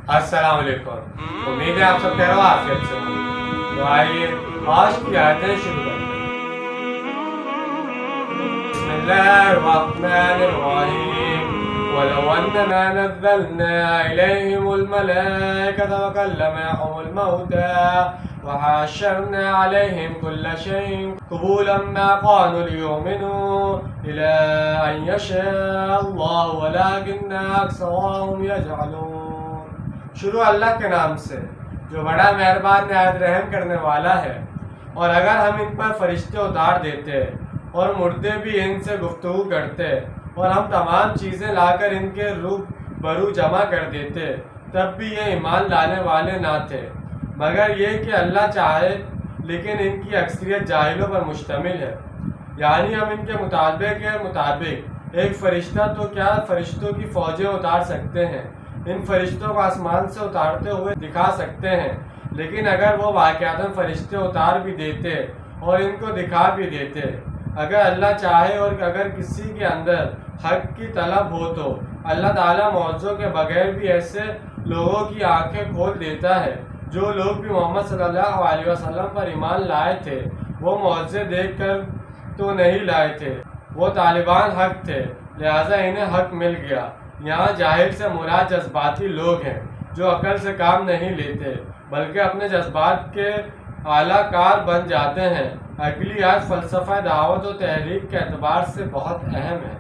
अस्सलाम वालेकुम। उम्मीद है आप सब खैर आफियत से होंगे। तो आइए आज की आयतें शुरू करते हैं। बिस्मिल्लाहिर्रहमानिर्रहीम। वलौ अन्ना नज़्ज़लना इलैहिमुल मलाइकता वकल्लमहुमुल मौता वहशरना अलैहिम कुल्ला शैइन क़ुबूलन मा कानू लियुमिनू इल्ला अन यशाअल्लाहु वलाकिन्ना अक्सरहुम यजहलून। शुरू अल्लाह के नाम से जो बड़ा मेहरबान नहायत रहम करने वाला है। और अगर हम इन पर फरिश्ते उतार देते और मुर्दे भी इनसे गुफ्तगू करते और हम तमाम चीज़ें लाकर इनके रूबरू जमा कर देते तब भी ये ईमान लाने वाले ना थे, मगर ये कि अल्लाह चाहे, लेकिन इनकी अक्सरियत जाहिलों पर मुश्तमिल है। यानी हम इनके मुताबिक एक फ़रिश्ता तो क्या फरिश्तों की फ़ौजें उतार सकते हैं, इन फरिश्तों को आसमान से उतारते हुए दिखा सकते हैं, लेकिन अगर वो वाक़यातन फरिश्ते उतार भी देते और इनको दिखा भी देते, अगर अल्लाह चाहे और अगर किसी के अंदर हक़ की तलब हो तो अल्लाह ताला मौज़ों के बगैर भी ऐसे लोगों की आंखें खोल देता है। जो लोग भी मोहम्मद सल्लल्लाहु अलैहि वसल्लम पर ईमान लाए थे वो मौज़े देख कर तो नहीं लाए थे, वो तालिबान हक़ थे, लिहाजा इन्हें हक़ मिल गया। यहाँ जाहिल से मुराद जज्बाती लोग हैं जो अकल से काम नहीं लेते बल्कि अपने जज्बात के आलाकार बन जाते हैं। अगली आयत फ़लसफ़ा दावत और तहरीक के एतबार से बहुत अहम है।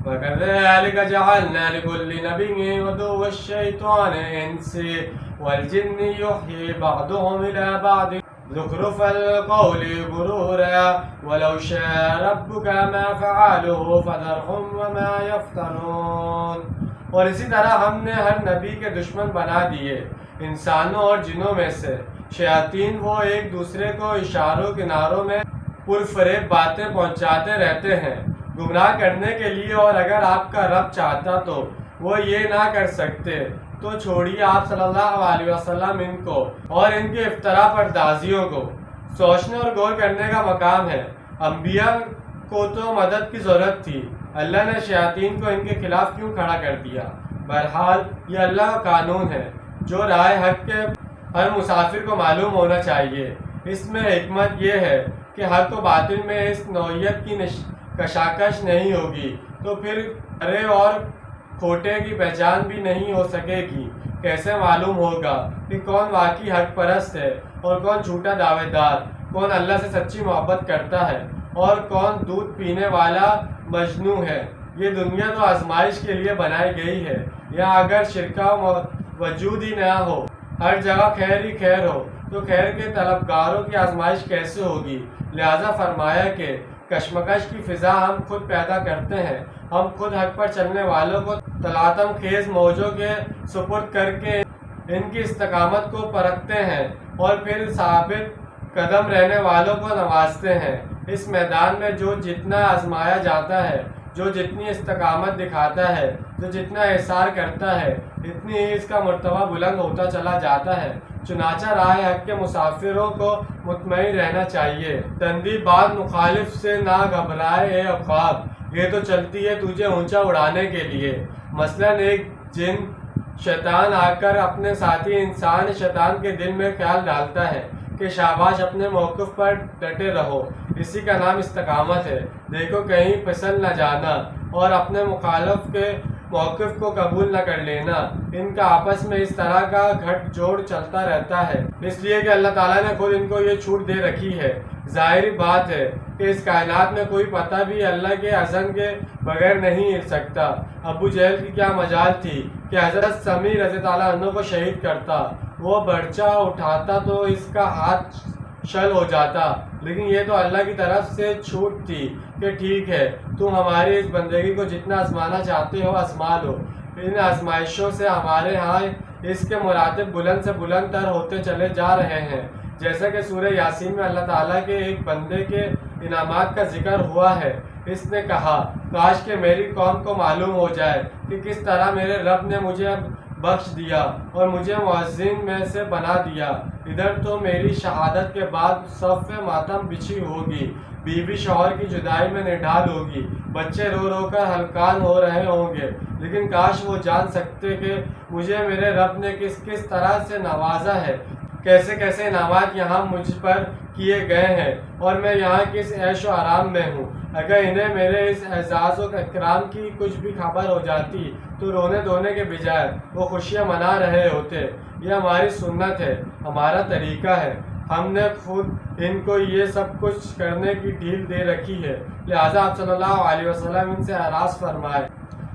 वकज़ालिक जअलना लिकुल्लि नबिय्यिन अदुव्वन शैतानिल इंसि वल जिन्नि युही बअदुहुम इला बअद ज़ुख़रुफ़ल क़ौलि गुरूरा वलौ शाअ रब्बुका मा फ़अलूहु फ़ज़रहुम वमा यफ़्तरून। और इसी तरह हमने हर नबी के दुश्मन बना दिए इंसानों और जिनों में से शयातीन। वो एक दूसरे को इशारों किनारों में पुरफरेब बातें पहुंचाते रहते हैं गुमराह करने के लिए, और अगर आपका रब चाहता तो वो ये ना कर सकते। तो छोड़िए आप सल्लल्लाहु अलैहि वसल्लम इनको और इनके इफ्तरा पर दाजियों को। सोचने और गौर करने का मकाम है। अंबिया को तो मदद की ज़रूरत थी, अल्लाह ने शयातीन को इनके खिलाफ क्यों खड़ा कर दिया? बहरहाल ये अल्लाह का कानून है जो राह हक़ के हर मुसाफिर को मालूम होना चाहिए। इसमें हिकमत यह है कि हक़ व बातिल में इस नौइयत की कशाकश नहीं होगी तो फिर खरे और खोटे की पहचान भी नहीं हो सकेगी। कैसे मालूम होगा कि कौन वाकई हक़ परस्त है और कौन झूठा दावेदार, कौन अल्लाह से सच्ची मोहब्बत करता है और कौन दूध पीने वाला मजनू है। ये दुनिया तो आजमाइश के लिए बनाई गई है। यहाँ अगर शिरका वजूद ही ना हो, हर जगह खैर ही खैर हो, तो खैर के तलबगारों की आजमाइश कैसे होगी? लिहाजा फरमाया कि कशमकश की फ़िज़ा हम खुद पैदा करते हैं। हम खुद हक़ पर चलने वालों को तलातम खेज़ मौजों के सुपुर्द करके इनकी इस्तकामत को परखते हैं और फिर साबित कदम रहने वालों को नवाजते हैं। इस मैदान में जो जितना आजमाया जाता है, जो जितनी इस्तकामत दिखाता है, जो जितना एहसार करता है, इतनी ही इसका मर्तबा बुलंद होता चला जाता है। चुनाचा राह हक़ के मुसाफिरों को मुतमईन रहना चाहिए। तंदी बात मुखालिफ से ना घबराए ए अफ़ाब, ये तो चलती है तुझे ऊंचा उड़ाने के लिए। मसलन एक जिन शैतान आकर अपने साथी इंसान शैतान के दिल में ख्याल डालता है कि शाबाश अपने मौक़िफ़ पर डटे रहो, इसी का नाम इस्तकामत है। देखो कहीं फिसल न जाना और अपने मुखालिफ के मौक़िफ़ को कबूल न कर लेना। इनका आपस में इस तरह का घट जोड़ चलता रहता है इसलिए कि अल्लाह ताला ने खुद इनको ये छूट दे रखी है। ज़ाहिरी बात है कि इस कायनात में कोई पता भी अल्लाह के अज़न के बगैर नहीं हिल सकता। अबू जहल की क्या मजाल थी कि हज़रत समी रज़ी ताला अन्हु को शहीद करता, वो बर्चा उठाता तो इसका हाथ शल हो जाता, लेकिन ये तो अल्लाह की तरफ से छूट थी कि ठीक है तुम हमारी इस बंदगी को जितना आजमाना चाहते हो आजमा लो। इन आजमाइशों से हमारे यहाँ इसके मुरातिब बुलंद से बुलंद तर होते चले जा रहे हैं। जैसा कि सूरह यासीन में अल्लाह ताला के एक बंदे के इनामात का जिक्र हुआ है। इसने कहा काश के मेरी कौम को मालूम हो जाए कि किस तरह मेरे रब ने मुझे बख्श दिया और मुझे मुअज्जिन में से बना दिया। इधर तो मेरी शहादत के बाद सफ़ मातम बिछी होगी, बीवी शौहर की जुदाई में निढाल होगी, بچے رو رو کر ہلکان ہو رہے ہوں گے، لیکن کاش وہ جان سکتے کہ مجھے میرے رب نے کس کس طرح سے نوازا ہے، کیسے کیسے انعامات یہاں مجھ پر کیے گئے ہیں، اور میں یہاں کس عیش و آرام میں ہوں۔ اگر انہیں میرے اس اعزاز و اکرام کی کچھ بھی خبر ہو جاتی تو رونے دھونے کے بجائے وہ خوشیاں منا رہے ہوتے۔ یہ ہماری سنت ہے، ہمارا طریقہ ہے، ہم نے خود ان کو یہ سب کچھ کرنے کی ڈھیل دے رکھی ہے، لہٰذا آپ صلی اللہ علیہ وسلم ان سے اعراض فرمائے۔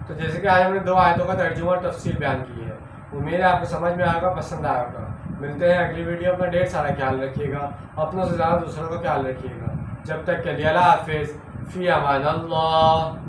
تو جیسے کہ آج ہم نے 2 آیتوں کا ترجمہ اور تفسیر بیان کی ہے، امید ہے آپ کو سمجھ میں آئے گا، پسند آئے گا۔ ملتے ہیں اگلی ویڈیو میں، ڈھیر سارا خیال رکھیے گا، اپنوں سے زیادہ دوسروں کا خیال رکھیے گا۔ جب تک کے لیے اللہ حافظ، فی امان اللہ۔